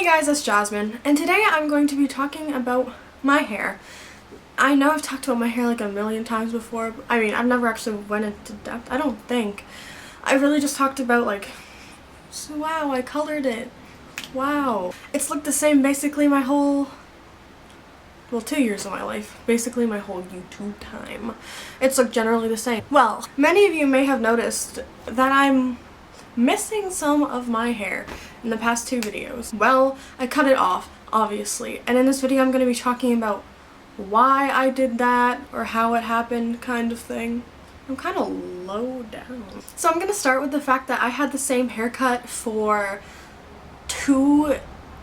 Hey guys, it's Jasmine, and today I'm going to be talking about my hair. I know I've talked about my hair like a million times before. I mean, I've never actually went into depth, I don't think. I really just talked about like, so wow, I colored it. Wow. It's looked the same basically my whole, well, 2 years of my life. Basically my whole YouTube time. It's looked generally the same. Well, many of you may have noticed that I'm missing some of my hair in the past 2 videos. Well, I cut it off, obviously, and in this video I'm going to be talking about why I did that or how it happened kind of thing. I'm kind of low down. So I'm going to start with the fact that I had the same haircut for 2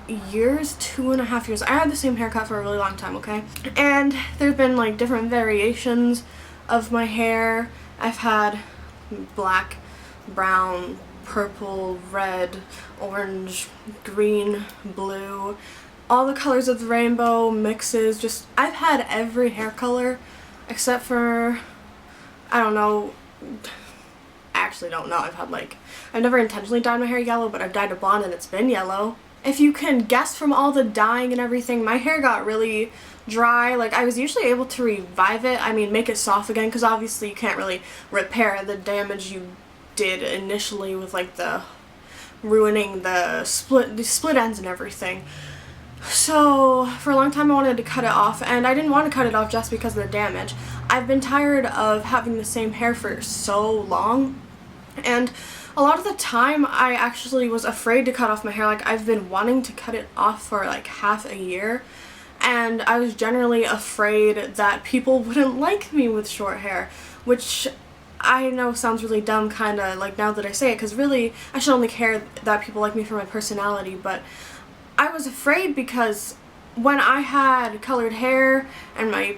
years, 2.5 years. I had the same haircut for a really long time, okay? And there's been like different variations of my hair. I've had black, brown, purple, red, orange, green, blue, all the colors of the rainbow, mixes, just I've had every hair color except for, I don't know, I actually don't know, I've never intentionally dyed my hair yellow, but I've dyed it blonde and it's been yellow. If you can guess from all the dyeing and everything, my hair got really dry. Like, I was usually able to revive it, I mean make it soft again, because obviously you can't really repair the damage you did initially with like the ruining the split ends and everything. So for a long time I wanted to cut it off, and I didn't want to cut it off just because of the damage. I've been tired of having the same hair for so long, and a lot of the time I actually was afraid to cut off my hair. Like, I've been wanting to cut it off for like half a year, and I was generally afraid that people wouldn't like me with short hair, which I know sounds really dumb kinda like now that I say it, because really I should only care that people like me for my personality, but I was afraid because when I had colored hair and my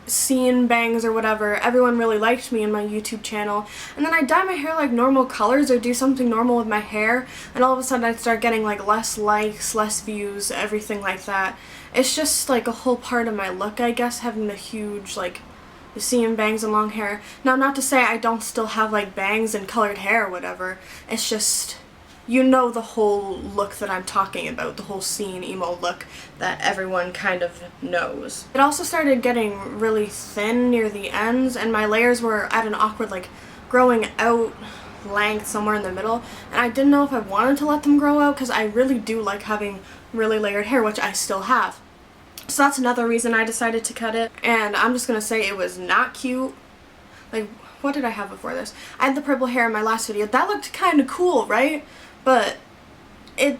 scene bangs or whatever, everyone really liked me in my YouTube channel, and then I'd dye my hair like normal colors or do something normal with my hair, and all of a sudden I'd start getting like less likes, less views, everything like that. It's just like a whole part of my look, I guess, having the huge like the seam bangs and long hair. Now, not to say I don't still have like bangs and colored hair or whatever, it's just, you know, the whole look that I'm talking about, the whole scene emo look that everyone kind of knows. It also started getting really thin near the ends, and my layers were at an awkward like growing out length somewhere in the middle, and I didn't know if I wanted to let them grow out because I really do like having really layered hair, which I still have. So that's another reason I decided to cut it, and I'm just gonna say it was not cute. Like, what did I have before this? I had the purple hair in my last video. That looked kind of cool, right? But it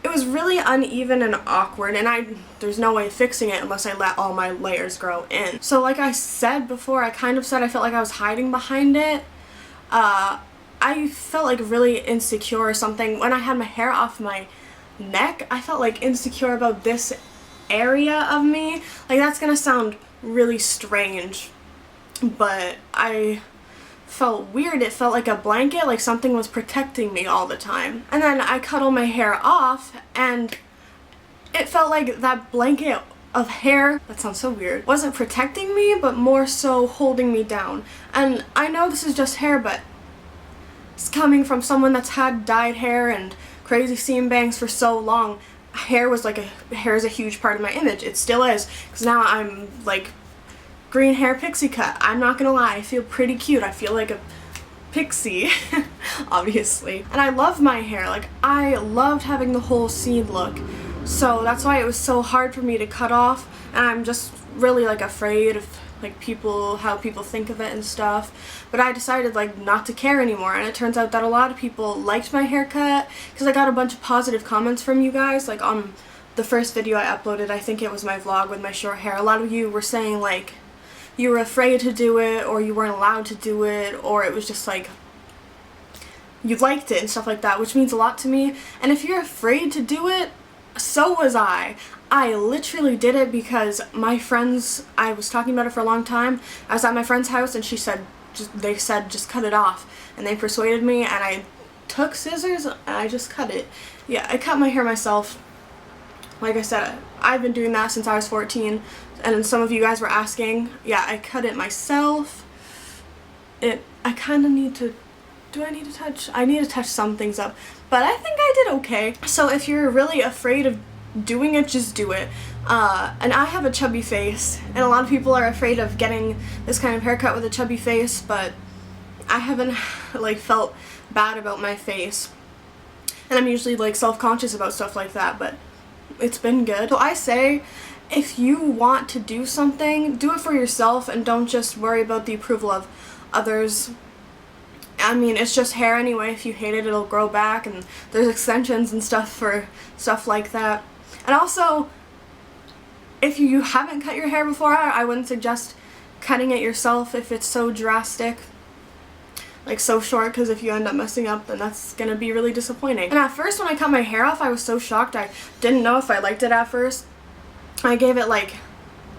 was really uneven and awkward, and there's no way of fixing it unless I let all my layers grow in. So like I said before, I kind of said I felt like I was hiding behind it. I felt like really insecure or something. When I had my hair off my neck, I felt like insecure about this area of me. Like, that's gonna sound really strange, but I felt weird. It felt like a blanket, like something was protecting me all the time. And then I cut all my hair off, and it felt like that blanket of hair, that sounds so weird, wasn't protecting me, but more so holding me down. And I know this is just hair, but it's coming from someone that's had dyed hair and crazy seam bangs for so long. Hair is a huge part of my image. It still is, because now I'm like green hair pixie cut. I'm not gonna lie, I feel pretty cute. I feel like a pixie, obviously. And I love my hair. Like, I loved having the whole scene look. So that's why it was so hard for me to cut off, and I'm just really like afraid of like how people think of it and stuff. But I decided like not to care anymore, and it turns out that a lot of people liked my haircut because I got a bunch of positive comments from you guys. Like, on the first video I uploaded, I think it was my vlog with my short hair, a lot of you were saying like you were afraid to do it, or you weren't allowed to do it, or it was just like you liked it and stuff like that, which means a lot to me. And if you're afraid to do it, so was I. I literally did it because my friends, I was talking about it for a long time. I was at my friend's house, and they said just cut it off, and they persuaded me, and I took scissors and I just cut it. Yeah, I cut my hair myself. Like I said, I've been doing that since I was 14, and some of you guys were asking. Yeah, I cut it myself. I kind of need to, I need to touch some things up, but I think I did okay. So if you're really afraid of doing it, just do it. And I have a chubby face, and a lot of people are afraid of getting this kind of haircut with a chubby face, but I haven't like felt bad about my face. And I'm usually like self-conscious about stuff like that, but it's been good. So I say, if you want to do something, do it for yourself and don't just worry about the approval of others. I mean, it's just hair anyway. If you hate it, it'll grow back, and there's extensions and stuff for stuff like that. And also, if you haven't cut your hair before, I wouldn't suggest cutting it yourself if it's so drastic, like so short, because if you end up messing up, then that's gonna be really disappointing. And at first when I cut my hair off, I was so shocked. I didn't know if I liked it at first. I gave it like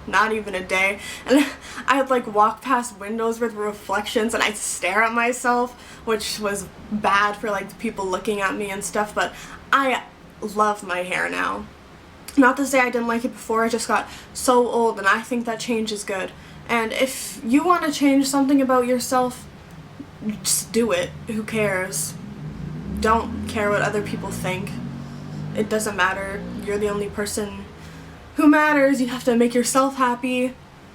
not even a day, and I'd like walk past windows with reflections and I'd stare at myself, which was bad for like the people looking at me and stuff, but I love my hair now. Not to say I didn't like it before, I just got so old, and I think that change is good. And if you want to change something about yourself, just do it. Who cares? Don't care what other people think. It doesn't matter. You're the only person who matters. You have to make yourself happy,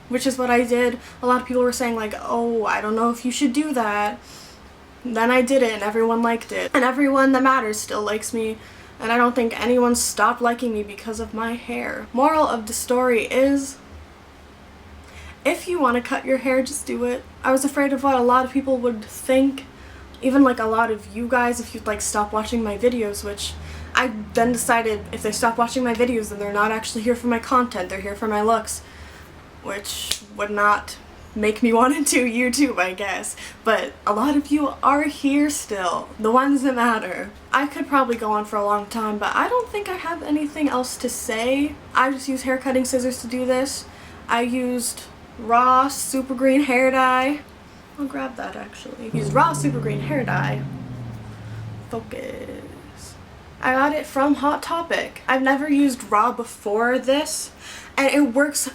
which is what I did. A lot of people were saying like, oh, I don't know if you should do that. Then I did it and everyone liked it. And everyone that matters still likes me. And I don't think anyone stopped liking me because of my hair. Moral of the story is, if you want to cut your hair, just do it. I was afraid of what a lot of people would think. Even like a lot of you guys, if you'd like stop watching my videos, which I then decided if they stop watching my videos, then they're not actually here for my content, they're here for my looks, which would not make me want to do YouTube, I guess. But a lot of you are here still, the ones that matter. I could probably go on for a long time, but I don't think I have anything else to say. I just use hair cutting scissors to do this. I used raw super green hair dye. I'll grab that actually. Use raw super green hair dye. Focus. I got it from Hot Topic. I've never used raw before this, and it works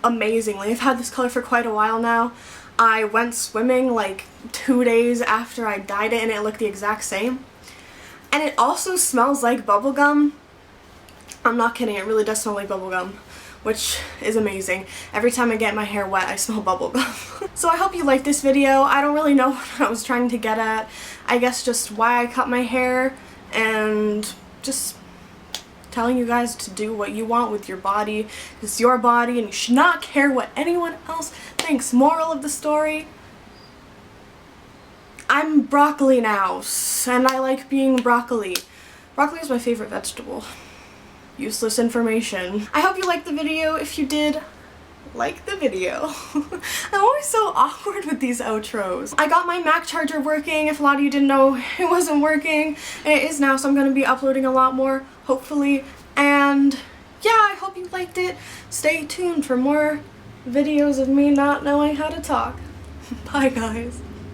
amazingly. I've had this color for quite a while now. I went swimming like 2 days after I dyed it and it looked the exact same. And it also smells like bubblegum. I'm not kidding, it really does smell like bubblegum, which is amazing. Every time I get my hair wet, I smell bubblegum. So I hope you liked this video. I don't really know what I was trying to get at. I guess just why I cut my hair and just telling you guys to do what you want with your body. It's your body and you should not care what anyone else thinks. Moral of the story, I'm broccoli now, and I like being broccoli. Broccoli is my favorite vegetable. Useless information. I hope you liked the video. If you did, like the video. I'm always so awkward with these outros. I got my Mac charger working. If a lot of you didn't know, it wasn't working, and it is now, so I'm going to be uploading a lot more, hopefully. And yeah, I hope you liked it. Stay tuned for more videos of me not knowing how to talk. Bye guys.